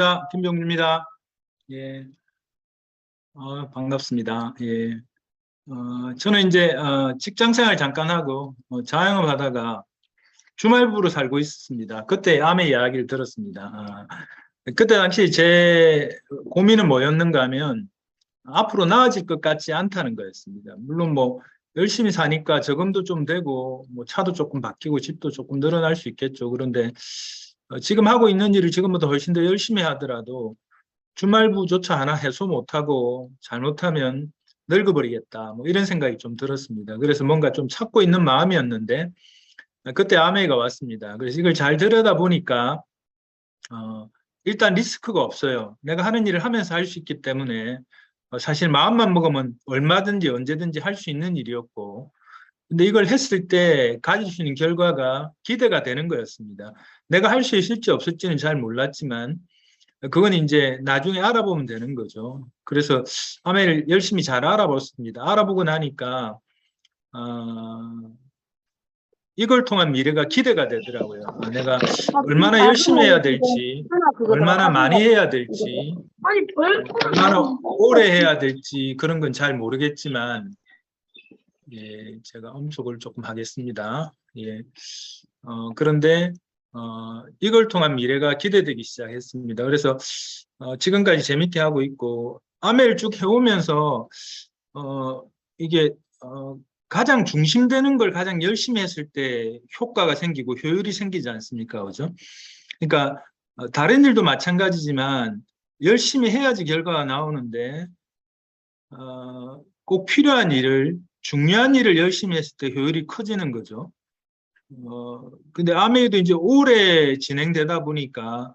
자, 김병주입니다. 예, 반갑습니다. 예, 저는 이제 직장생활 잠깐 하고 자영업 하다가 주말부로 살고 있었습니다. 그때 암의 이야기를 들었습니다. 그때 당시 제 고민은 뭐였는가 하면 앞으로 나아질 것 같지 않다는 거였습니다. 물론 뭐 열심히 사니까 저금도 좀 되고 뭐 차도 조금 바뀌고 집도 조금 늘어날 수 있겠죠. 그런데 지금 하고 있는 일을 지금보다 훨씬 더 열심히 하더라도 주말부조차 하나 해소 못하고 잘못하면 늙어버리겠다. 뭐 이런 생각이 좀 들었습니다. 그래서 뭔가 좀 찾고 있는 마음이었는데 그때 아메이가 왔습니다. 그래서 이걸 잘 들여다보니까 일단 리스크가 없어요. 내가 하는 일을 하면서 할 수 있기 때문에 사실 마음만 먹으면 얼마든지 언제든지 할 수 있는 일이었고, 근데 이걸 했을 때 가질 수 있는 결과가 기대가 되는 거였습니다. 내가 할 수 있을지 없을지는 잘 몰랐지만 그건 이제 나중에 알아보면 되는 거죠. 그래서 아메를 열심히 잘 알아봤습니다. 알아보고 나니까 이걸 통한 미래가 기대가 되더라고요. 내가 얼마나 열심히 해야 될지, 얼마나 많이 해야 될지, 얼마나 오래 해야 될지 그런 건 잘 모르겠지만, 예, 제가 엄속을 조금 하겠습니다. 예, 그런데 이걸 통한 미래가 기대되기 시작했습니다. 그래서 지금까지 재밌게 하고 있고, 아메를 쭉 해오면서 이게 가장 중심되는 걸 가장 열심히 했을 때 효과가 생기고 효율이 생기지 않습니까? 그죠? 그러니까 다른 일도 마찬가지지만 열심히 해야지 결과가 나오는데 꼭 필요한 일을, 중요한 일을 열심히 했을 때 효율이 커지는 거죠. 근데 아메이도 이제 오래 진행되다 보니까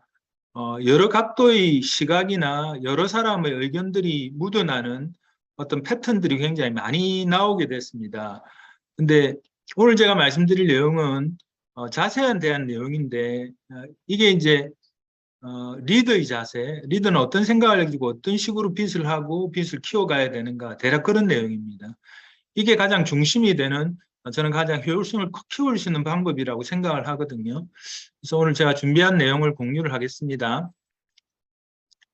여러 각도의 시각이나 여러 사람의 의견들이 묻어나는 어떤 패턴들이 굉장히 많이 나오게 됐습니다. 근데 오늘 제가 말씀드릴 내용은 자세한 대한 내용인데 이게 이제 리더의 자세, 리더는 어떤 생각을 가지고 어떤 식으로 빚을 하고 빚을 키워가야 되는가, 대략 그런 내용입니다. 이게 가장 중심이 되는, 저는 가장 효율성을 키울 수 있는 방법이라고 생각을 하거든요. 그래서 오늘 제가 준비한 내용을 공유를 하겠습니다.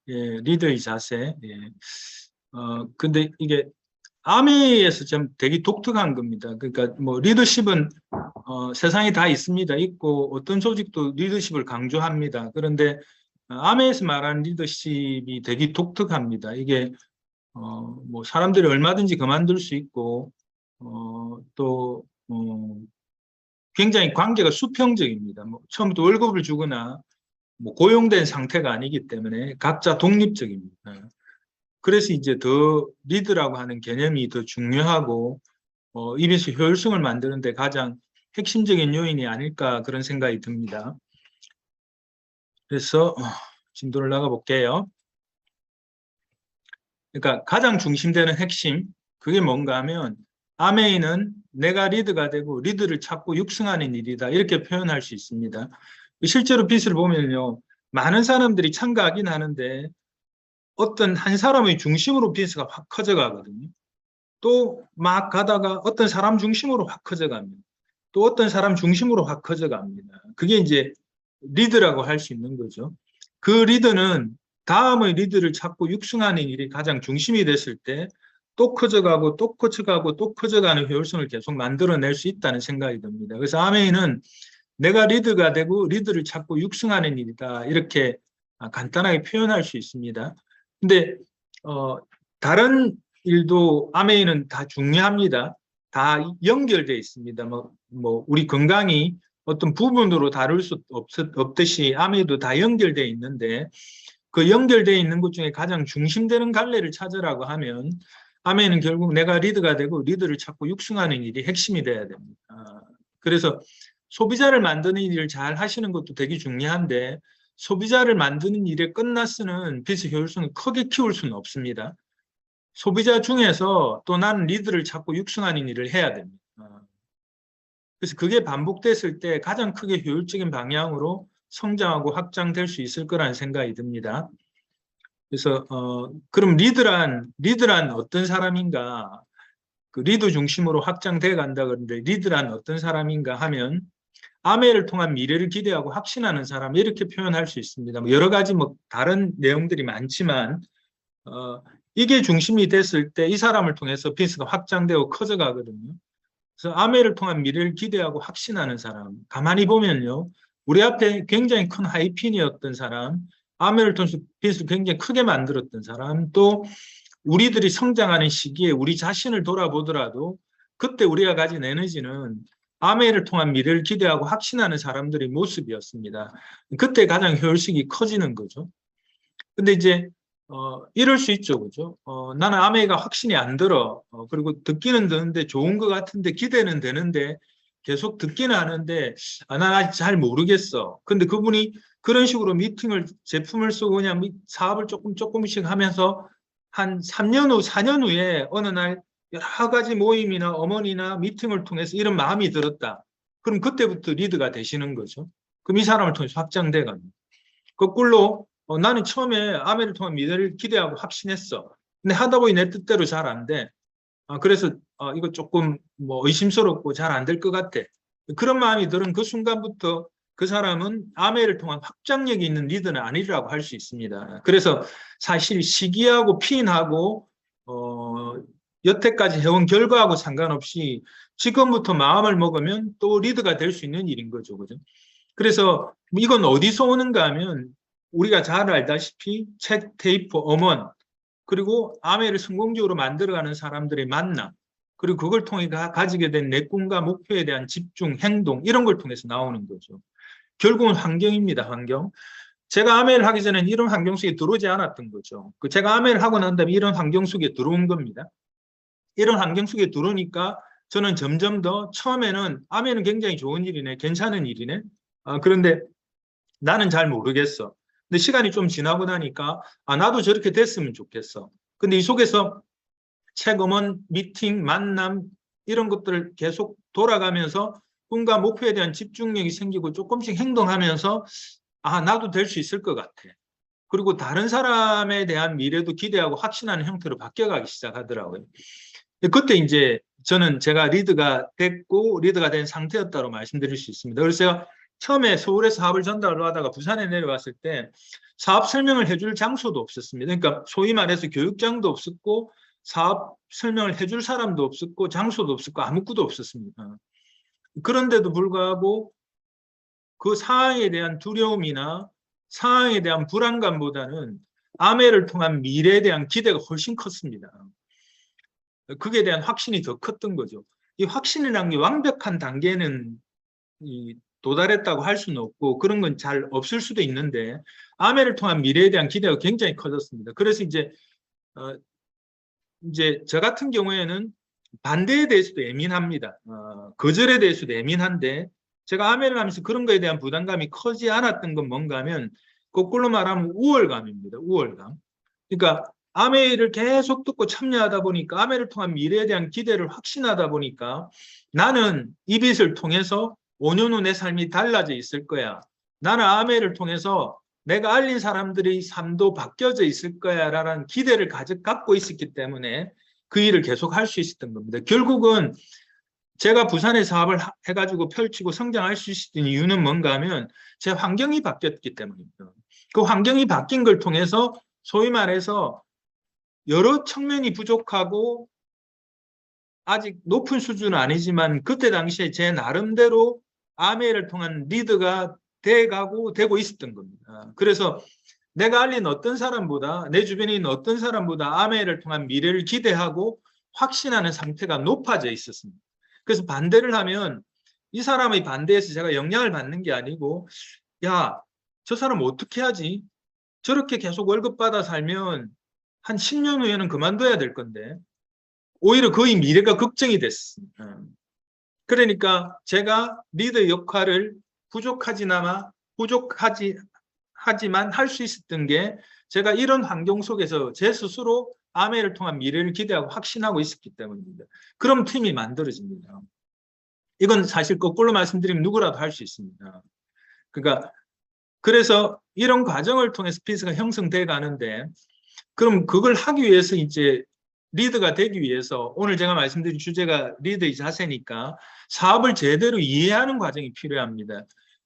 예, 리더의 자세. 예. 근데 이게 아메에서 좀 되게 독특한 겁니다. 그러니까 뭐 리더십은 세상에 다 있습니다. 있고 어떤 조직도 리더십을 강조합니다. 그런데 아메에서 말하는 리더십이 되게 독특합니다. 이게 뭐 사람들이 얼마든지 그만둘 수 있고 또 굉장히 관계가 수평적입니다. 뭐 처음부터 월급을 주거나 뭐 고용된 상태가 아니기 때문에 각자 독립적입니다. 그래서 이제 더 리드라고 하는 개념이 더 중요하고 이래서 효율성을 만드는데 가장 핵심적인 요인이 아닐까 그런 생각이 듭니다. 그래서 진도를 나가 볼게요. 그러니까 가장 중심되는 핵심, 그게 뭔가 하면 아메이는 내가 리드가 되고 리드를 찾고 육성하는 일이다, 이렇게 표현할 수 있습니다. 실제로 빚을 보면요, 많은 사람들이 참가하긴 하는데 어떤 한 사람의 중심으로 빚이 확 커져가거든요. 또 막 가다가 어떤 사람 중심으로 확 커져갑니다. 또 어떤 사람 중심으로 확 커져갑니다. 그게 이제 리드라고 할 수 있는 거죠. 그 리드는 다음의 리드를 찾고 육성하는 일이 가장 중심이 됐을 때 또 커져가고 또 커져가고 또 커져가는 효율성을 계속 만들어낼 수 있다는 생각이 듭니다. 그래서 아메이는 내가 리드가 되고 리드를 찾고 육성하는 일이다, 이렇게 간단하게 표현할 수 있습니다. 근데 다른 일도 아메이는 다 중요합니다. 다 연결되어 있습니다. 뭐 우리 건강이 어떤 부분으로 다룰 수 없듯이 아메이도 다 연결되어 있는데, 그 연결되어 있는 것 중에 가장 중심되는 갈래를 찾으라고 하면 아메이는 결국 내가 리드가 되고 리드를 찾고 육성하는 일이 핵심이 돼야 됩니다. 그래서 소비자를 만드는 일을 잘 하시는 것도 되게 중요한데, 소비자를 만드는 일에 끝났으면 빚의 효율성을 크게 키울 수는 없습니다. 소비자 중에서 또 나는 리드를 찾고 육성하는 일을 해야 됩니다. 그래서 그게 반복됐을 때 가장 크게 효율적인 방향으로 성장하고 확장될 수 있을 거라는 생각이 듭니다. 그래서 그럼 리드란 어떤 사람인가? 그 리드 중심으로 확장돼 간다 그러는데 리드란 어떤 사람인가 하면 아메를 통한 미래를 기대하고 확신하는 사람 이렇게 표현할 수 있습니다. 여러 가지 다른 내용들이 많지만 이게 중심이 됐을 때 이 사람을 통해서 비즈니스가 확장되고 커져가거든요. 그래서 아메를 통한 미래를 기대하고 확신하는 사람, 가만히 보면요, 우리 앞에 굉장히 큰 하이핀이었던 사람, 아메를 통해서 비즈니스를 굉장히 크게 만들었던 사람, 또 우리들이 성장하는 시기에 우리 자신을 돌아보더라도 그때 우리가 가진 에너지는 아메를 통한 미래를 기대하고 확신하는 사람들의 모습이었습니다. 그때 가장 효율성이 커지는 거죠. 근데 이제 이럴 수 있죠, 그죠? 나는 아메가 확신이 안 들어. 그리고 듣기는 듣는데 좋은 것 같은데 기대는 되는데 계속 듣기는 하는데 난 아직 잘 모르겠어. 근데 그분이 그런 식으로 미팅을 제품을 쓰고 그냥 사업을 조금씩 하면서 한 3년 후, 4년 후에 어느 날 여러 가지 모임이나 어머니나 미팅을 통해서 이런 마음이 들었다. 그럼 그때부터 리드가 되시는 거죠. 그럼 이 사람을 통해서 확장돼 갑니다. 거꾸로 나는 처음에 아메를 통한 미래를 기대하고 확신했어. 근데 하다 보니 내 뜻대로 잘 안 돼. 그래서 이거 조금 의심스럽고 잘 안 될 것 같아. 그런 마음이 들은 그 순간부터 그 사람은 아메를 통한 확장력이 있는 리더는 아니라고 할 수 있습니다. 그래서 사실 시기하고 피인하고 여태까지 해온 결과하고 상관없이 지금부터 마음을 먹으면 또 리더가 될 수 있는 일인 거죠. 그죠? 그래서 이건 어디서 오는가 하면 우리가 잘 알다시피 책, 테이프, 음원, 그리고 아메를 성공적으로 만들어가는 사람들의 만남, 그리고 그걸 통해 가지게 된 내 꿈과 목표에 대한 집중, 행동, 이런 걸 통해서 나오는 거죠. 결국은 환경입니다, 환경. 제가 아메를 하기 전에는 이런 환경 속에 들어오지 않았던 거죠. 제가 아메를 하고 난 다음에 이런 환경 속에 들어온 겁니다. 이런 환경 속에 들어오니까 저는 점점 더 처음에는 아메는 굉장히 좋은 일이네, 괜찮은 일이네. 그런데 나는 잘 모르겠어. 근데 시간이 좀 지나고 나니까 나도 저렇게 됐으면 좋겠어. 근데 이 속에서 책, 음원, 미팅, 만남 이런 것들을 계속 돌아가면서 꿈과 목표에 대한 집중력이 생기고 조금씩 행동하면서 나도 될 수 있을 것 같아. 그리고 다른 사람에 대한 미래도 기대하고 확신하는 형태로 바뀌어가기 시작하더라고요. 그때 이제 저는 제가 리드가 됐고 리드가 된 상태였다고 말씀드릴 수 있습니다. 그래서 제가 처음에 서울에서 사업을 전달을 하다가 부산에 내려왔을 때 사업 설명을 해줄 장소도 없었습니다. 그러니까 소위 말해서 교육장도 없었고 사업 설명을 해줄 사람도 없었고 장소도 없었고 아무것도 없었습니다. 그런데도 불구하고 그 상황에 대한 두려움이나 상황에 대한 불안감보다는 아메를 통한 미래에 대한 기대가 훨씬 컸습니다. 그에 대한 확신이 더 컸던 거죠. 이 확신이라는 게 완벽한 단계는 도달했다고 할 수는 없고 그런 건 잘 없을 수도 있는데 아메를 통한 미래에 대한 기대가 굉장히 커졌습니다. 그래서 이제 저 같은 경우에는 반대에 대해서도 예민합니다. 거절에 대해서도 예민한데 제가 아메를 하면서 그런 거에 대한 부담감이 커지 않았던 건 뭔가 하면 거꾸로 말하면 우월감입니다. 우월감. 그러니까 아메를 계속 듣고 참여하다 보니까 아메를 통한 미래에 대한 기대를 확신하다 보니까 나는 이 빛을 통해서 5년 후 내 삶이 달라져 있을 거야. 나는 아메를 통해서 내가 알린 사람들의 삶도 바뀌어져 있을 거야 라는 기대를 갖고 있었기 때문에 그 일을 계속 할 수 있었던 겁니다. 결국은 제가 부산에 사업을 해가지고 펼치고 성장할 수 있었던 이유는 뭔가 하면 제 환경이 바뀌었기 때문입니다. 그 환경이 바뀐 걸 통해서 소위 말해서 여러 측면이 부족하고 아직 높은 수준은 아니지만 그때 당시에 제 나름대로 아메를 통한 리드가 되고 있었던 겁니다. 그래서 내가 알린 어떤 사람보다 내 주변에 있는 어떤 사람보다 아메를 통한 미래를 기대하고 확신하는 상태가 높아져 있었습니다. 그래서 반대를 하면 이 사람의 반대에서 제가 영향을 받는 게 아니고 야, 저 사람 어떻게 하지? 저렇게 계속 월급 받아 살면 한 10년 후에는 그만둬야 될 건데 오히려 거의 미래가 걱정이 됐습니다. 그러니까 제가 리더 역할을 하지만 할 수 있었던 게 제가 이런 환경 속에서 제 스스로 아메를 통한 미래를 기대하고 확신하고 있었기 때문입니다. 그럼 팀이 만들어집니다. 이건 사실 거꾸로 말씀드리면 누구라도 할 수 있습니다. 그러니까 그래서 이런 과정을 통해서 비즈가 형성돼 가는데 그럼 그걸 하기 위해서 이제 리드가 되기 위해서 오늘 제가 말씀드린 주제가 리더의 자세니까 사업을 제대로 이해하는 과정이 필요합니다.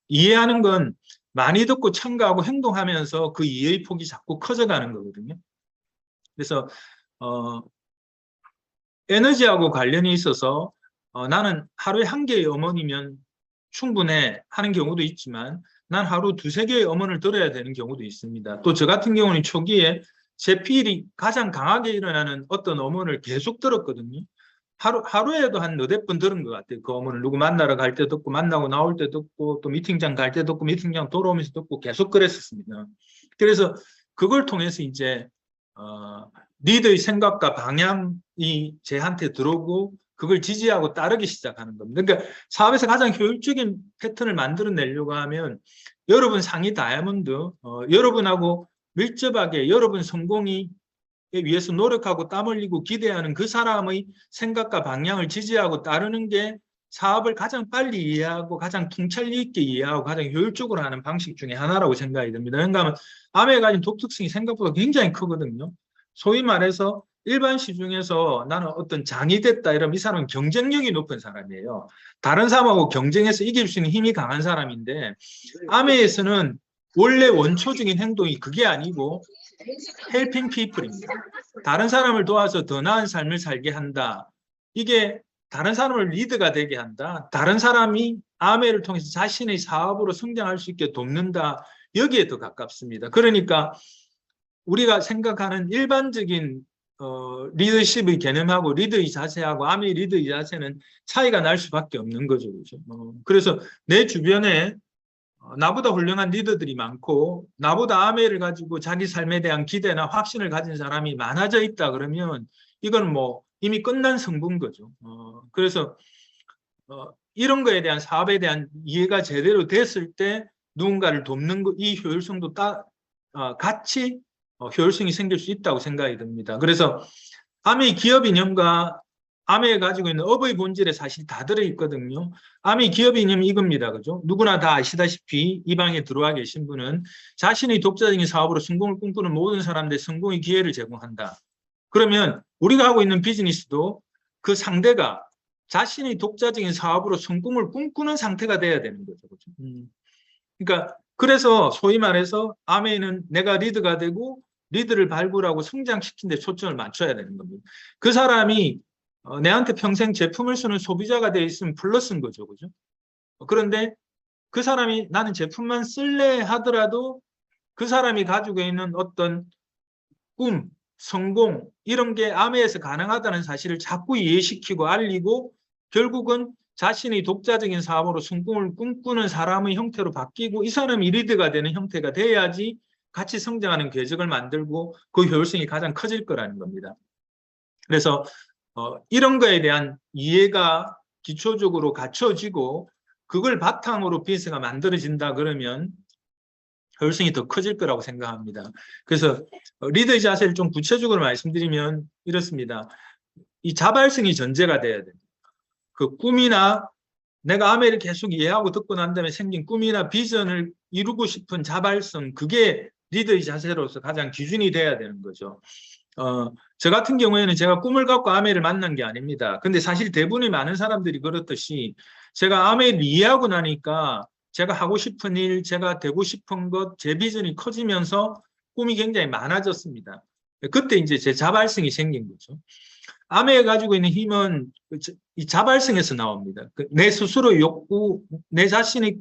이해하는 건 많이 듣고 참가하고 행동하면서 그 이해의 폭이 자꾸 커져가는 거거든요. 그래서 에너지하고 관련이 있어서 나는 하루에 한 개의 음원이면 충분해 하는 경우도 있지만 난 하루 두세 개의 음원을 들어야 되는 경우도 있습니다. 또 저 같은 경우는 초기에 제 필이 가장 강하게 일어나는 어떤 음원을 계속 들었거든요. 하루에도 한 너댓 번 들은 것 같아요. 그 음원을 누구 만나러 갈 때 듣고 만나고 나올 때 듣고 또 미팅장 갈 때 듣고 미팅장 돌아오면서 듣고 계속 그랬었습니다. 그래서 그걸 통해서 이제 리더의 생각과 방향이 제한테 들어오고 그걸 지지하고 따르기 시작하는 겁니다. 그러니까 사업에서 가장 효율적인 패턴을 만들어내려고 하면 여러분 상위 다이아몬드, 여러분하고 밀접하게 여러분 성공이 위해서 노력하고 땀 흘리고 기대하는 그 사람의 생각과 방향을 지지하고 따르는 게 사업을 가장 빨리 이해하고 가장 통찰력 있게 이해하고 가장 효율적으로 하는 방식 중에 하나라고 생각이 듭니다. 왜냐하면 암에 가진 독특성이 생각보다 굉장히 크거든요. 소위 말해서 일반 시중에서 나는 어떤 장이 됐다 이러면 이 사람은 경쟁력이 높은 사람이에요. 다른 사람하고 경쟁해서 이길 수 있는 힘이 강한 사람인데 암에서는 원래 원초적인 행동이 그게 아니고 helping people입니다. 다른 사람을 도와서 더 나은 삶을 살게 한다. 이게 다른 사람을 리드가 되게 한다. 다른 사람이 아메를 통해서 자신의 사업으로 성장할 수 있게 돕는다. 여기에 더 가깝습니다. 그러니까 우리가 생각하는 일반적인 리더십의 개념하고 리더의 자세하고 아메 리더의 자세는 차이가 날 수밖에 없는 거죠. 그렇죠? 그래서 내 주변에 나보다 훌륭한 리더들이 많고 나보다 아메를 가지고 자기 삶에 대한 기대나 확신을 가진 사람이 많아져 있다 그러면 이건 뭐 이미 끝난 성부인 거죠. 그래서 이런 거에 대한 사업에 대한 이해가 제대로 됐을 때 누군가를 돕는 거, 이 효율성도 같이 효율성이 생길 수 있다고 생각이 듭니다. 그래서 아메의 기업 이념과 아메에 가지고 있는 업의 본질에 사실 다 들어있거든요. 아메의 기업 이념이 이겁니다. 그죠? 누구나 다 아시다시피 이 방에 들어와 계신 분은 자신의 독자적인 사업으로 성공을 꿈꾸는 모든 사람들의 성공의 기회를 제공한다. 그러면 우리가 하고 있는 비즈니스도 그 상대가 자신의 독자적인 사업으로 성공을 꿈꾸는 상태가 돼야 되는 거죠. 그죠? 그러니까 그래서 소위 말해서 아메는 내가 리드가 되고 리드를 발굴하고 성장시키는 데 초점을 맞춰야 되는 겁니다. 그 사람이 내한테 평생 제품을 쓰는 소비자가 돼 있으면 플러스인 거죠. 그죠? 그런데 그 사람이 나는 제품만 쓸래 하더라도 그 사람이 가지고 있는 어떤 꿈, 성공 이런 게 아메에서 가능하다는 사실을 자꾸 이해시키고 알리고 결국은 자신의 독자적인 사업으로 성공을 꿈꾸는 사람의 형태로 바뀌고 이 사람이 리드가 되는 형태가 돼야지 같이 성장하는 궤적을 만들고 그 효율성이 가장 커질 거라는 겁니다. 그래서 이런 거에 대한 이해가 기초적으로 갖춰지고 그걸 바탕으로 비즈니스가 만들어진다 그러면 효율성이 더 커질 거라고 생각합니다. 그래서 리더의 자세를 좀 구체적으로 말씀드리면 이렇습니다. 이 자발성이 전제가 돼야 됩니다. 그 꿈이나 내가 아메를 계속 이해하고 듣고 난 다음에 생긴 꿈이나 비전을 이루고 싶은 자발성, 그게 리더의 자세로서 가장 기준이 돼야 되는 거죠. 저 같은 경우에는 제가 꿈을 갖고 아메를 만난 게 아닙니다. 근데 사실 대부분의 많은 사람들이 그렇듯이 제가 아메를 이해하고 나니까 제가 하고 싶은 일, 제가 되고 싶은 것, 제 비전이 커지면서 꿈이 굉장히 많아졌습니다. 그때 이제 제 자발성이 생긴 거죠. 아메에 가지고 있는 힘은 이 자발성에서 나옵니다. 내 스스로 욕구, 내 자신의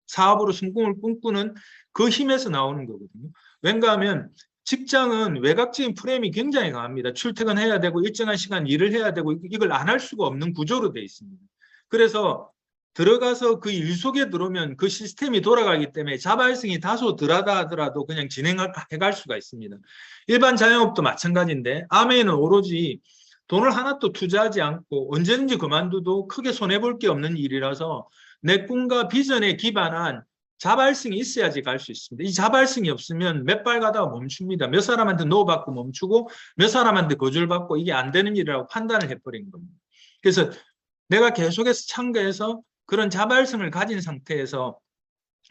사업으로 성공을 꿈꾸는 그 힘에서 나오는 거거든요. 왠가 하면 직장은 외곽적인 프레임이 굉장히 강합니다. 출퇴근해야 되고 일정한 시간 일을 해야 되고 이걸 안 할 수가 없는 구조로 되어 있습니다. 그래서 들어가서 그 일 속에 들어오면 그 시스템이 돌아가기 때문에 자발성이 다소 덜하다 하더라도 그냥 진행해갈 수가 있습니다. 일반 자영업도 마찬가지인데 아메는 오로지 돈을 하나도 투자하지 않고 언제든지 그만둬도 크게 손해볼 게 없는 일이라서 내 꿈과 비전에 기반한 자발성이 있어야지 갈 수 있습니다. 이 자발성이 없으면 몇 발 가다가 멈춥니다. 몇 사람한테 노받고 멈추고 몇 사람한테 거절받고 이게 안 되는 일이라고 판단을 해버린 겁니다. 그래서 내가 계속해서 참가해서 그런 자발성을 가진 상태에서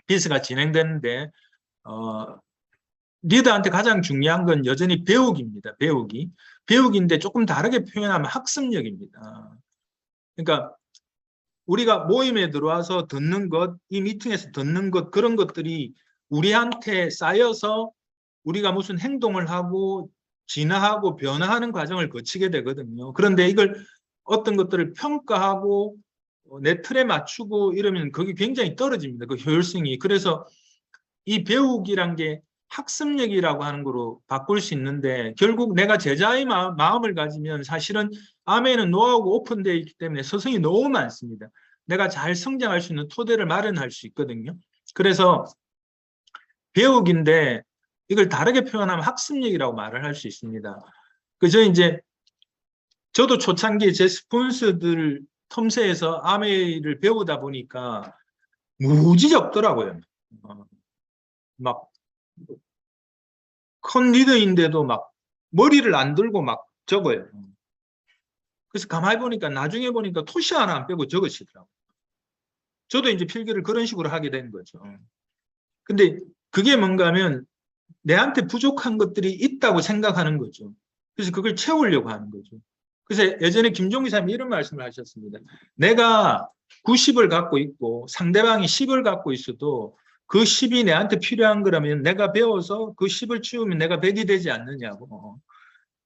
비즈가 진행되는데 리더한테 가장 중요한 건 여전히 배우기입니다. 배우기인데 조금 다르게 표현하면 학습력입니다. 그러니까 우리가 모임에 들어와서 듣는 것, 이 미팅에서 듣는 것, 그런 것들이 우리한테 쌓여서 우리가 무슨 행동을 하고 진화하고 변화하는 과정을 거치게 되거든요. 그런데 이걸 어떤 것들을 평가하고 내 틀에 맞추고 이러면 그게 굉장히 떨어집니다. 그 효율성이. 그래서 이 배우기란 게 학습력이라고 하는 거로 바꿀 수 있는데, 결국 내가 제자의 마음을 가지면 사실은 암에는 노하우가 오픈되어 있기 때문에 서성이 너무 많습니다. 내가 잘 성장할 수 있는 토대를 마련할 수 있거든요. 그래서 배우기인데 이걸 다르게 표현하면 학습력이라고 말을 할 수 있습니다. 그저 이제 저도 초창기에 제 스폰서들 텀새에서 아메이를 배우다 보니까 무지 적더라고요. 막 큰 리더인데도 막 머리를 안 들고 막 적어요. 그래서 가만히 보니까 나중에 보니까 토시 하나 안 빼고 적으시더라고요. 저도 이제 필기를 그런 식으로 하게 된 거죠. 근데 그게 뭔가 하면 내한테 부족한 것들이 있다고 생각하는 거죠. 그래서 그걸 채우려고 하는 거죠. 그래서 예전에 김종기 사님이 이런 말씀을 하셨습니다. 내가 90을 갖고 있고 상대방이 10을 갖고 있어도 그 10이 내한테 필요한 거라면 내가 배워서 그 10을 치우면 내가 100이 되지 않느냐고.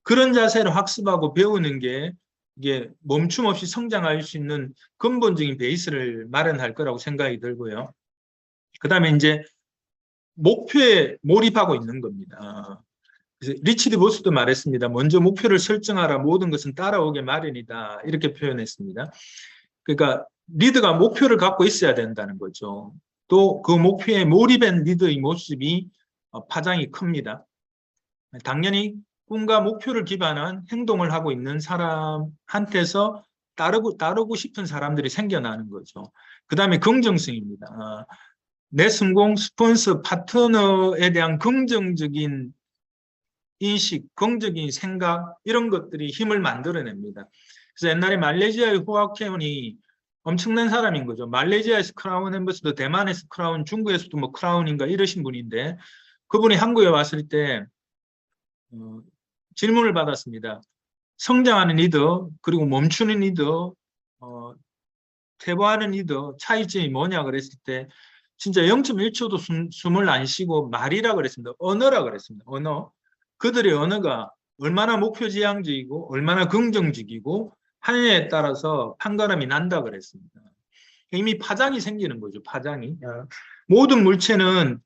그런 자세로 학습하고 배우는 게 이게 멈춤 없이 성장할 수 있는 근본적인 베이스를 마련할 거라고 생각이 들고요. 그 다음에 이제 목표에 몰입하고 있는 겁니다. 그래서 리치드 보스도 말했습니다. 먼저 목표를 설정하라. 모든 것은 따라오게 마련이다. 이렇게 표현했습니다. 그러니까 리더가 목표를 갖고 있어야 된다는 거죠. 또 그 목표에 몰입한 리더의 모습이 파장이 큽니다. 당연히 꿈과 목표를 기반한 행동을 하고 있는 사람한테서 따르고 싶은 사람들이 생겨나는 거죠. 그 다음에 긍정성입니다. 내 성공, 스폰서, 파트너에 대한 긍정적인 인식, 긍정적인 생각, 이런 것들이 힘을 만들어냅니다. 그래서 옛날에 말레이시아의 호아케온이 엄청난 사람인 거죠. 말레이시아에서 크라운 엠버서더, 대만에서 크라운, 중국에서도 뭐 크라운인가 이러신 분인데, 그분이 한국에 왔을 때 질문을 받았습니다. 성장하는 리더, 그리고 멈추는 리더, 퇴보하는 리더 차이점이 뭐냐 그랬을 때 진짜 0.1초도 숨을 안 쉬고 말이라 그랬습니다. 언어라 그랬습니다. 언어. 그들의 언어가 얼마나 목표지향적이고 얼마나 긍정적이고 하느냐에 따라서 판가름이 난다 그랬습니다. 이미 파장이 생기는 거죠. 파장이. 모든 물체는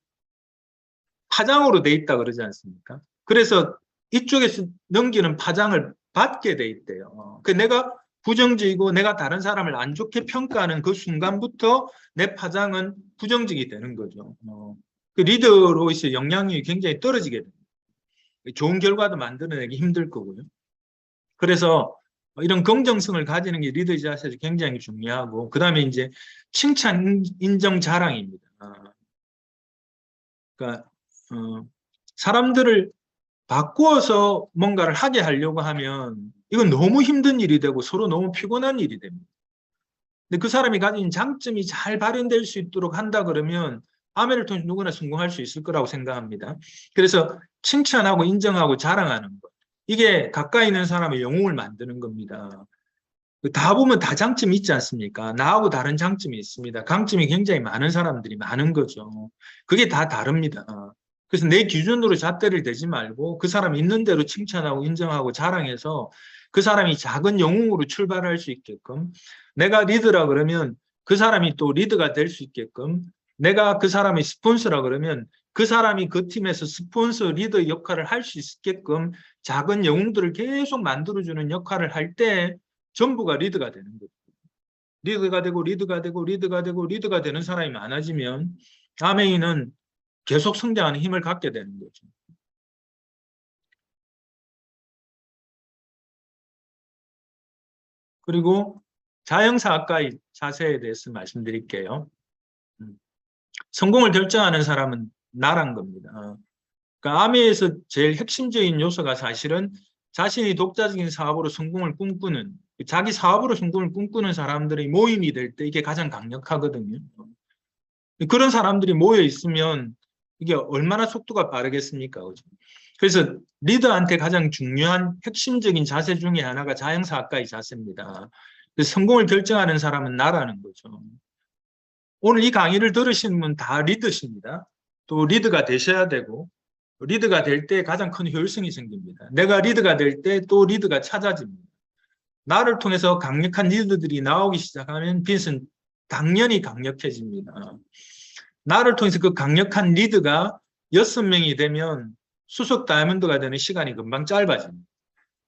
파장으로 돼 있다 그러지 않습니까? 그래서 이쪽에서 넘기는 파장을 받게 돼 있대요. 내가 부정적이고 내가 다른 사람을 안 좋게 평가하는 그 순간부터 내 파장은 부정적이 되는 거죠. 그 리더로서의 영향력이 굉장히 떨어지게 됩니다. 좋은 결과도 만들어내기 힘들 거고요. 그래서 이런 긍정성을 가지는 게 리더 자세에서 굉장히 중요하고, 그 다음에 이제 칭찬, 인정, 자랑입니다. 그러니까 사람들을 바꾸어서 뭔가를 하게 하려고 하면 이건 너무 힘든 일이 되고 서로 너무 피곤한 일이 됩니다. 근데 그 사람이 가진 장점이 잘 발현될 수 있도록 한다 그러면 아메를 통해 누구나 성공할 수 있을 거라고 생각합니다. 그래서 칭찬하고 인정하고 자랑하는 것, 이게 가까이 있는 사람의 영웅을 만드는 겁니다. 다 보면 다 장점이 있지 않습니까? 나하고 다른 장점이 있습니다. 강점이 굉장히 많은 사람들이 많은 거죠. 그게 다 다릅니다. 그래서 내 기준으로 잣대를 대지 말고 그 사람 있는 대로 칭찬하고 인정하고 자랑해서 그 사람이 작은 영웅으로 출발할 수 있게끔, 내가 리더라 그러면 그 사람이 또 리더가 될 수 있게끔, 내가 그 사람의 스폰서라 그러면 그 사람이 그 팀에서 스폰서 리더 역할을 할 수 있게끔 작은 영웅들을 계속 만들어주는 역할을 할 때 전부가 리더가 되는 거죠. 리더가 되고 리더가 되고 리더가 되고 리더가 되는 사람이 많아지면 아메이는 계속 성장하는 힘을 갖게 되는 거죠. 그리고 자영사학과의 자세에 대해서 말씀드릴게요. 성공을 결정하는 사람은 나란 겁니다. 그러니까 아메에서 제일 핵심적인 요소가 사실은 자신이 독자적인 사업으로 성공을 꿈꾸는, 자기 사업으로 성공을 꿈꾸는 사람들의 모임이 될 때 이게 가장 강력하거든요. 그런 사람들이 모여 있으면 이게 얼마나 속도가 빠르겠습니까? 그죠? 그래서 리더한테 가장 중요한 핵심적인 자세 중에 하나가 자영사학과의 자세입니다. 그래서 성공을 결정하는 사람은 나라는 거죠. 오늘 이 강의를 들으시는 분 다 리더십니다. 또 리더가 되셔야 되고, 리더가 될 때 가장 큰 효율성이 생깁니다. 내가 리더가 될 때 또 리더가 찾아집니다. 나를 통해서 강력한 리더들이 나오기 시작하면 빚은 당연히 강력해집니다. 나를 통해서 그 강력한 리더가 6명이 되면 수석 다이아몬드가 되는 시간이 금방 짧아집니다.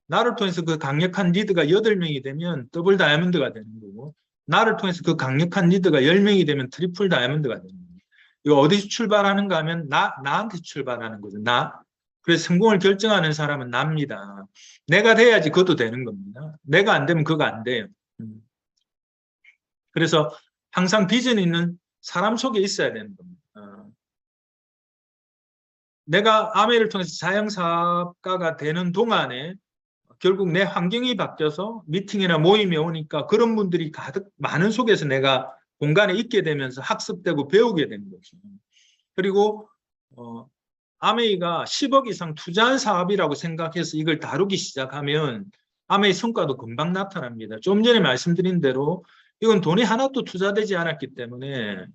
나를 통해서 그 강력한 리더가 8명이 되면 더블 다이아몬드가 되는 거고, 나를 통해서 그 강력한 리더가 10명이 되면 트리플 다이아몬드가 되는 거예요. 이거 어디서 출발하는가 하면 나한테 출발하는 거죠. 나. 그래서 성공을 결정하는 사람은 나입니다. 내가 돼야지 그것도 되는 겁니다. 내가 안 되면 그거 안 돼요. 그래서 항상 비전이 있는 사람 속에 있어야 되는 겁니다. 내가 아메이를 통해서 자영사업가가 되는 동안에 결국 내 환경이 바뀌어서 미팅이나 모임에 오니까 그런 분들이 가득 많은 속에서 내가 공간에 있게 되면서 학습되고 배우게 되는 거죠. 그리고 아메이가 10억 이상 투자한 사업이라고 생각해서 이걸 다루기 시작하면 아메이 성과도 금방 나타납니다. 좀 전에 말씀드린 대로 이건 돈이 하나도 투자되지 않았기 때문에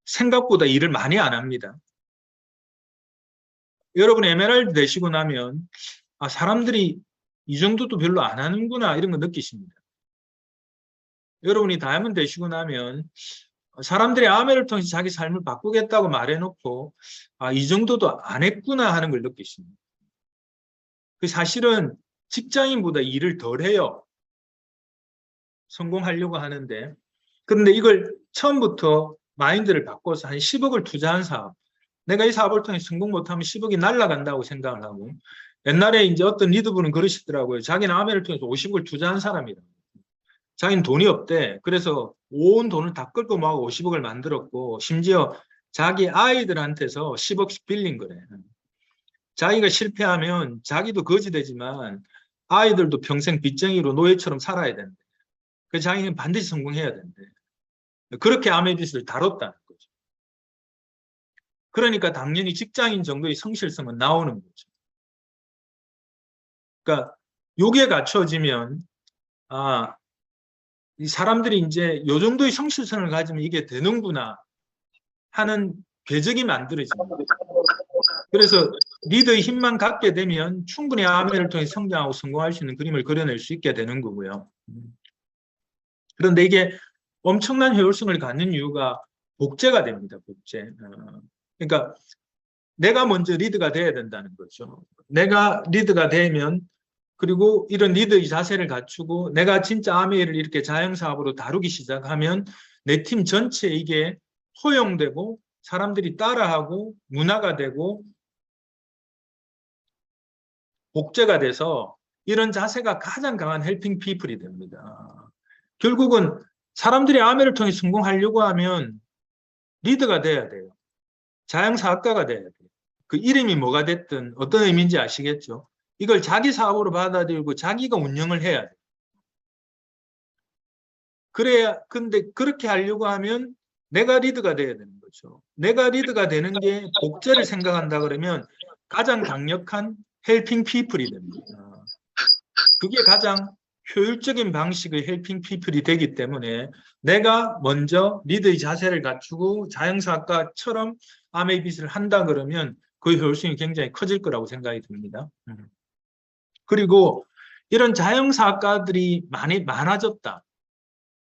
생각보다 일을 많이 안 합니다. 여러분 에메랄드 되시고 나면 사람들이 이 정도도 별로 안 하는구나 이런 거 느끼십니다. 여러분이 다이아몬드 되시고 나면 사람들이 아메를 통해서 자기 삶을 바꾸겠다고 말해놓고 이 정도도 안 했구나 하는 걸 느끼십니다. 그 사실은 직장인보다 일을 덜 해요. 성공하려고 하는데. 그런데 이걸 처음부터 마인드를 바꿔서 한 10억을 투자한 사업. 내가 이 사업을 통해 성공 못하면 10억이 날아간다고 생각을 하고, 옛날에 이제 어떤 리더분은 그러시더라고요. 자기는 아메를 통해서 50억을 투자한 사람이다. 자기는 돈이 없대. 그래서 온 돈을 다 끌고 모아서 50억을 만들었고, 심지어 자기 아이들한테서 10억씩 빌린 거래. 자기가 실패하면 자기도 거지되지만 아이들도 평생 빚쟁이로 노예처럼 살아야 된대. 그래서 자기는 반드시 성공해야 된대. 그렇게 아메 빚을 다뤘다는 거죠. 그러니까 당연히 직장인 정도의 성실성은 나오는 거죠. 그러니까 요게 갖춰지면 이 사람들이 이제 요 정도의 성실성을 가지면 이게 되는구나 하는 궤적이 만들어집니다. 그래서 리더의 힘만 갖게 되면 충분히 아메를 통해 성장하고 성공할 수 있는 그림을 그려낼 수 있게 되는 거고요. 그런데 이게 엄청난 효율성을 갖는 이유가 복제가 됩니다. 복제. 그러니까 내가 먼저 리더가 돼야 된다는 거죠. 내가 리더가 되면 그리고 이런 리더의 자세를 갖추고 내가 진짜 아메이를 이렇게 자영사업으로 다루기 시작하면 내 팀 전체에 이게 허용되고 사람들이 따라하고 문화가 되고 복제가 돼서 이런 자세가 가장 강한 헬핑 피플이 됩니다. 결국은 사람들이 아메를 통해 성공하려고 하면 리더가 돼야 돼요. 자영사학과가 돼야 돼요. 그 이름이 뭐가 됐든 어떤 의미인지 아시겠죠? 이걸 자기 사업으로 받아들이고 자기가 운영을 해야 돼요. 그래야, 근데 그렇게 하려고 하면 내가 리더가 돼야 되는 거죠. 내가 리더가 되는 게 복제를 생각한다 그러면 가장 강력한 헬핑 피플이 됩니다. 그게 가장 효율적인 방식의 헬핑 피플이 되기 때문에 내가 먼저 리더의 자세를 갖추고 자영사학과처럼 아메이 빚을 한다 그러면 그 효율성이 굉장히 커질 거라고 생각이 듭니다. 그리고 이런 자영사학과들이 많아졌다.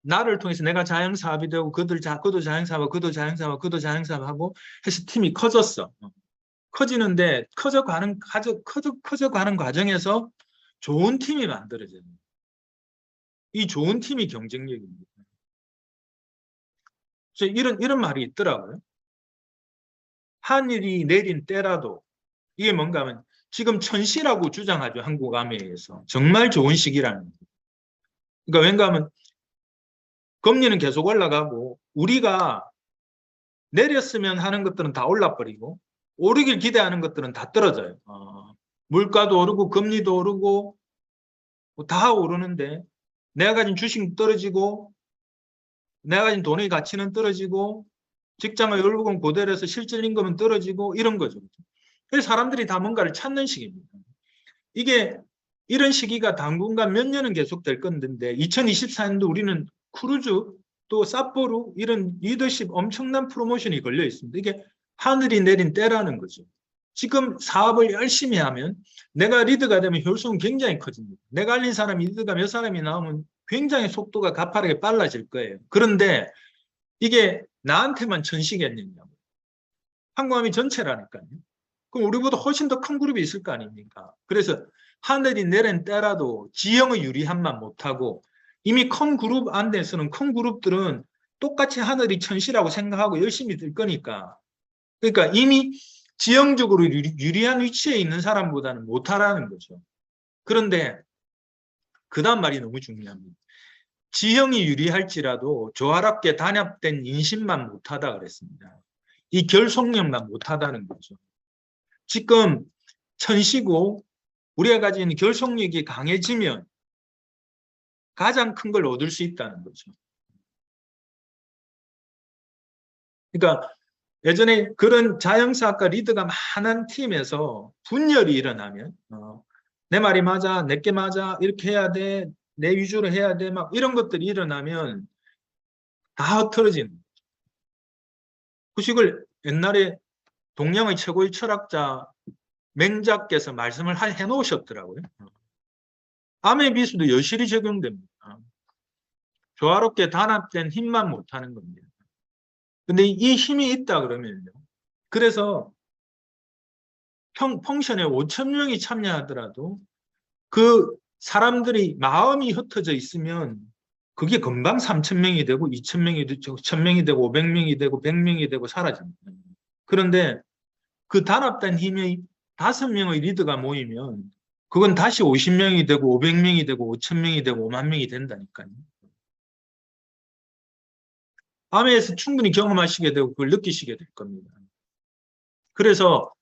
나를 통해서 내가 자영사업이 되고 그도 자영사업, 그도 자영사업, 그도 자영사업하고 해서 팀이 커졌어. 커지는데 커져가는 과정에서 좋은 팀이 만들어져요. 이 좋은 팀이 경쟁력입니다. 그래서 이런 말이 있더라고요. 하늘이 내린 때라도 이게 뭔가 하면 지금 천시라고 주장하죠. 한국 아메이에서. 정말 좋은 시기라는 거예요. 그러니까 왠가 하면 금리는 계속 올라가고 우리가 내렸으면 하는 것들은 다 올라버리고 오르길 기대하는 것들은 다 떨어져요. 물가도 오르고 금리도 오르고 다 오르는데 내가 가진 주식 떨어지고 내가 가진 돈의 가치는 떨어지고 직장을 결국은 고대로 해서 실질 임금은 떨어지고 이런 거죠. 그래서 사람들이 다 뭔가를 찾는 시기입니다. 이게 이런 시기가 당분간 몇 년은 계속될 건데 2024년도 우리는 크루즈 또 삿포로 이런 리더십 엄청난 프로모션이 걸려 있습니다. 이게 하늘이 내린 때라는 거죠. 지금 사업을 열심히 하면 내가 리드가 되면 효율성은 굉장히 커집니다. 내가 알린 사람이 리드가 몇 사람이 나오면 굉장히 속도가 가파르게 빨라질 거예요. 그런데 이게 나한테만 천시겠느냐고. 항공함이 전체라니까요. 그럼 우리보다 훨씬 더 큰 그룹이 있을 거 아닙니까? 그래서 하늘이 내린 때라도 지형의 유리함만 못하고 이미 큰 그룹 안에서는 큰 그룹들은 똑같이 하늘이 천시라고 생각하고 열심히 들 거니까. 그러니까 이미 지형적으로 유리한 위치에 있는 사람보다는 못하라는 거죠. 그런데 그 다음 말이 너무 중요합니다. 지형이 유리할지라도 조화롭게 단합된 인심만 못하다 그랬습니다. 이 결속력만 못하다는 거죠. 지금 천시고 우리가 가지고 있는 결속력이 강해지면 가장 큰 걸 얻을 수 있다는 거죠. 그러니까 예전에 그런 자연사학과 리더가 많은 팀에서 분열이 일어나면 내 말이 맞아, 내게 맞아, 이렇게 해야 돼, 내 위주로 해야 돼, 막 이런 것들이 일어나면 다 흐트러지는 거죠. 그 식을 옛날에 동양의 최고의 철학자 맹자께서 말씀을 해놓으셨더라고요. 암의 비수도 여실히 적용됩니다. 조화롭게 단합된 힘만 못하는 겁니다. 근데 이 힘이 있다 그러면요. 그래서 펑션에 5,000명이 참여하더라도 그 사람들이 마음이 흩어져 있으면 그게 금방 3,000명이 되고 2,000명이 되고 1,000명이 되고 500명이 되고 100명이 되고 사라집니다. 그런데 그 단합된 힘이 5명의 리더가 모이면 그건 다시 50명이 되고 500명이 되고 5,000명이 되고 5만 명이 된다니까요. 암에서 충분히 경험하시게 되고 그걸 느끼시게 될 겁니다. 그래서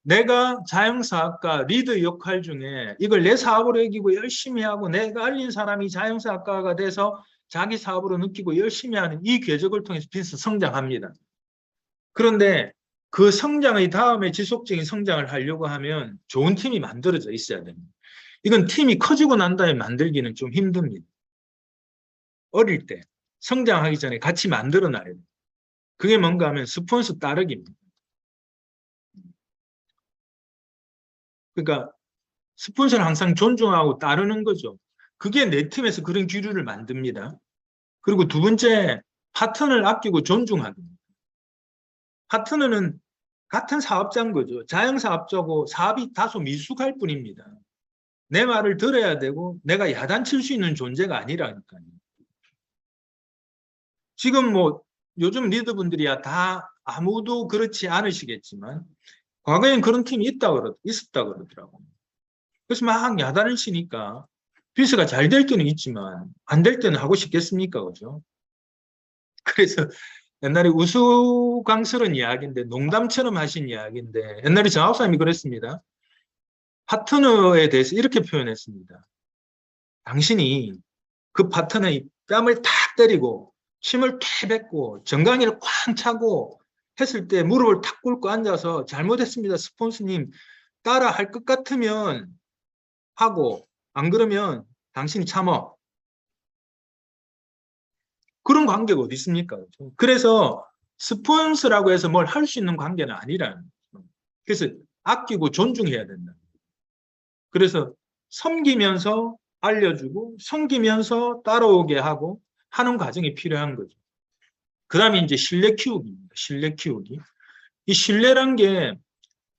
내가 자연사학과 리더 역할 중에 이걸 내 사업으로 여기고 열심히 하고 내가 알린 사람이 자연사학과가 돼서 자기 사업으로 느끼고 열심히 하는 이 궤적을 통해서 비즈니스 성장합니다. 그런데 그 성장의 다음에 지속적인 성장을 하려고 하면 좋은 팀이 만들어져 있어야 됩니다. 이건 팀이 커지고 난 다음에 만들기는 좀 힘듭니다. 어릴 때 성장하기 전에 같이 만들어 놔야 돼요. 그게 뭔가 하면 스폰서 따르기입니다. 그러니까 스폰서를 항상 존중하고 따르는 거죠. 그게 내 팀에서 그런 기류를 만듭니다. 그리고 두 번째, 파트너를 아끼고 존중하는 겁니다. 파트너는 같은 사업자인 거죠. 자영사업자고 사업이 다소 미숙할 뿐입니다. 내 말을 들어야 되고 내가 야단칠 수 있는 존재가 아니라니까요. 지금 뭐 요즘 리더분들이야 다 아무도 그렇지 않으시겠지만 과거엔 그런 팀이 있었다 그러더라고요. 그래서 막 야단을 치니까 비서가 잘 될 때는 있지만 안 될 때는 하고 싶겠습니까? 그죠? 그래서 옛날에 우스꽝스러운 이야기인데 농담처럼 하신 이야기인데 옛날에 정학사님이 그랬습니다. 파트너에 대해서 이렇게 표현했습니다. 당신이 그 파트너의 뺨을 탁 때리고 침을 탁 뱉고 정강이를 쾅 차고 했을 때 무릎을 탁 꿇고 앉아서 잘못했습니다. 스폰서님 따라 할 것 같으면 하고 안 그러면 당신이 참어. 그런 관계가 어디 있습니까? 그래서 스폰서라고 해서 뭘 할 수 있는 관계는 아니라는 거죠. 그래서 아끼고 존중해야 된다. 그래서 섬기면서 알려주고 섬기면서 따라오게 하고 하는 과정이 필요한 거죠. 그 다음에 이제 신뢰 키우기입니다. 신뢰 키우기. 이 신뢰란 게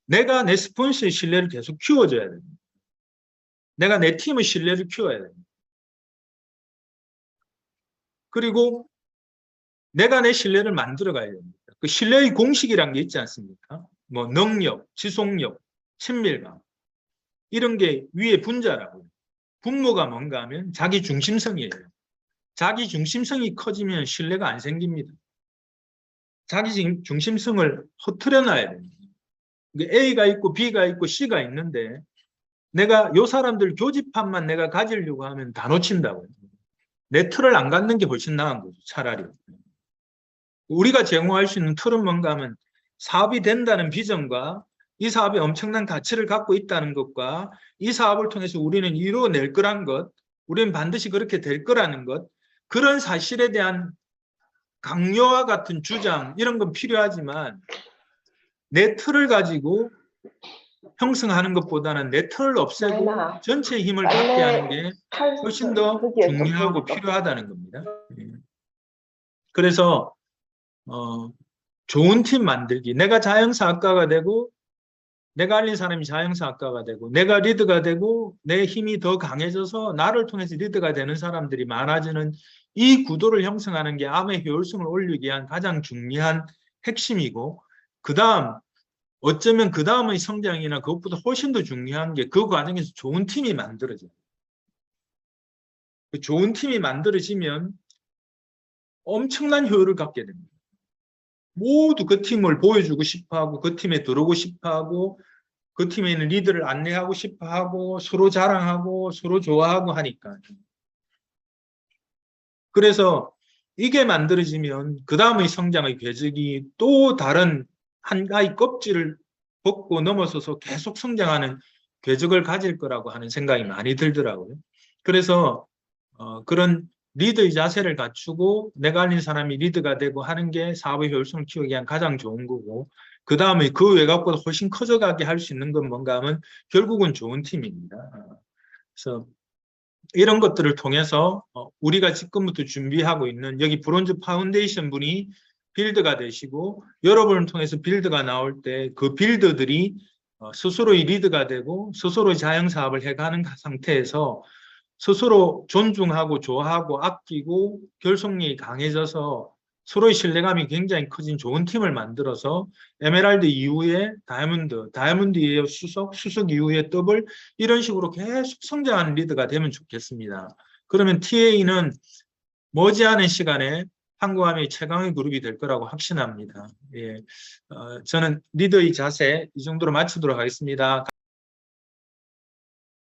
내가 내 스폰서의 신뢰를 계속 키워줘야 됩니다. 내가 내 팀의 신뢰를 키워야 됩니다. 그리고 내가 내 신뢰를 만들어 가야 됩니다. 그 신뢰의 공식이란 게 있지 않습니까? 뭐 능력, 지속력, 친밀감 이런 게 위에 분자라고요. 분모가 뭔가 하면 자기 중심성이에요. 자기 중심성이 커지면 신뢰가 안 생깁니다. 자기 중심성을 흐트려 놔야 됩니다. A가 있고 B가 있고 C가 있는데 내가 요 사람들 교집합만 내가 가지려고 하면 다 놓친다고요. 내 틀을 안 갖는 게 훨씬 나은 거죠. 차라리. 우리가 제공할 수 있는 틀은 뭔가 하면 사업이 된다는 비전과 이 사업이 엄청난 가치를 갖고 있다는 것과 이 사업을 통해서 우리는 이루어낼 거란 것, 우리는 반드시 그렇게 될 거라는 것, 그런 사실에 대한 강요와 같은 주장 이런 건 필요하지만 내 틀을 가지고 형성하는 것보다는 내 틀을 없애고 전체의 힘을 갖게 하는 게 훨씬 더 중요하고 필요하다는 겁니다. 그래서 좋은 팀 만들기, 내가 자연사학과가 되고 내가 알린 사람이 자연사학과가 되고 내가 리드가 되고 내 힘이 더 강해져서 나를 통해서 리드가 되는 사람들이 많아지는 이 구도를 형성하는 게 암의 효율성을 올리기 위한 가장 중요한 핵심이고, 그 다음 어쩌면 그 다음의 성장이나 그것보다 훨씬 더 중요한 게 그 과정에서 좋은 팀이 만들어져요. 좋은 팀이 만들어지면 엄청난 효율을 갖게 됩니다. 모두 그 팀을 보여주고 싶어하고 그 팀에 들어오고 싶어하고 그 팀에 있는 리더를 안내하고 싶어하고 서로 자랑하고 서로 좋아하고 하니까. 그래서 이게 만들어지면 그 다음의 성장의 궤적이 또 다른 하나의 껍질을 벗고 넘어서서 계속 성장하는 궤적을 가질 거라고 하는 생각이 많이 들더라고요. 그래서 그런 리더의 자세를 갖추고 내가 알린 사람이 리더가 되고 하는 게 사업의 효율성을 키우기 위한 가장 좋은 거고, 그 다음에 그 외곽보다 훨씬 커져가게 할 수 있는 건 뭔가 하면 결국은 좋은 팀입니다. 그래서 이런 것들을 통해서 우리가 지금부터 준비하고 있는 여기 브론즈 파운데이션 분이 빌드가 되시고 여러분을 통해서 빌드가 나올 때 그 빌드들이 스스로의 리드가 되고 스스로의 자영사업을 해가는 상태에서 스스로 존중하고 좋아하고 아끼고 결속력이 강해져서 서로의 신뢰감이 굉장히 커진 좋은 팀을 만들어서 에메랄드 이후에 다이아몬드 이후에 수석 이후에 더블, 이런 식으로 계속 성장하는 리드가 되면 좋겠습니다. 그러면 TA는 머지않은 시간에 한국암의 최강의 그룹이 될 거라고 확신합니다. 예, 저는 리더의 자세 이 정도로 마치도록 하겠습니다.